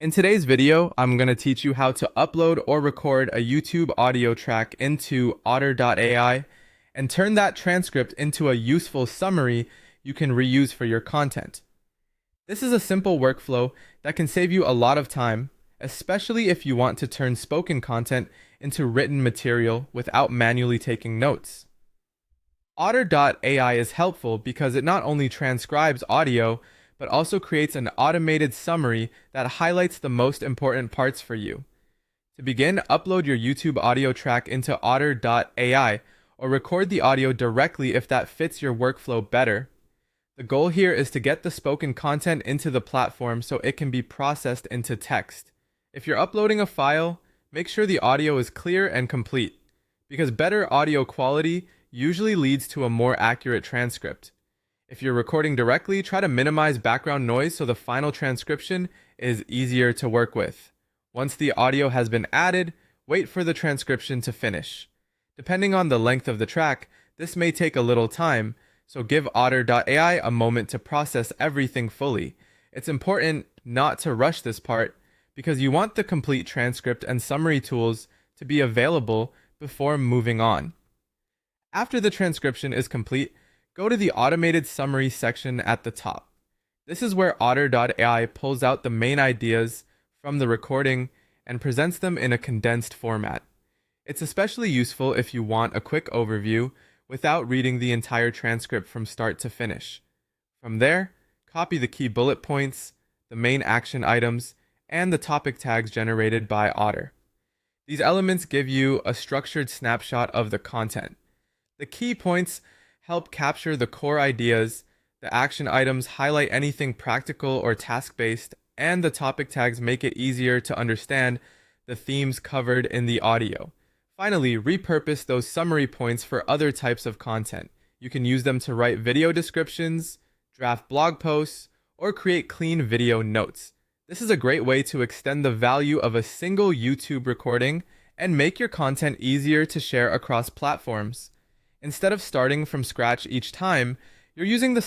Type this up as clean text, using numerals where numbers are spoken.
In today's video, I'm going to teach you how to upload or record a YouTube audio track into Otter AI and turn that transcript into a useful summary you can reuse for your content. This is a simple workflow that can save you a lot of time, especially if you want to turn spoken content into written material without manually taking notes. Otter AI is helpful because it not only transcribes audio, but also creates an automated summary that highlights the most important parts for you. To begin, upload your YouTube audio track into Otter AI or record the audio directly if that fits your workflow better. The goal here is to get the spoken content into the platform so it can be processed into text. If you're uploading a file, make sure the audio is clear and complete, because better audio quality usually leads to a more accurate transcript. If you're recording directly, try to minimize background noise so the final transcription is easier to work with. Once the audio has been added, wait for the transcription to finish. Depending on the length of the track, this may take a little time, so give Otter AI a moment to process everything fully. It's important not to rush this part because you want the complete transcript and summary tools to be available before moving on. After the transcription is complete, go to the automated summary section at the top. This is where Otter AI pulls out the main ideas from the recording and presents them in a condensed format. It's especially useful if you want a quick overview without reading the entire transcript from start to finish. From there, copy the key bullet points, the main action items, and the topic tags generated by Otter. These elements give you a structured snapshot of the content. The key points help capture the core ideas, the action items highlight anything practical or task-based, and the topic tags make it easier to understand the themes covered in the audio. Finally, repurpose those summary points for other types of content. You can use them to write video descriptions, draft blog posts, or create clean video notes. This is a great way to extend the value of a single YouTube recording and make your content easier to share across platforms. Instead of starting from scratch each time, you're using the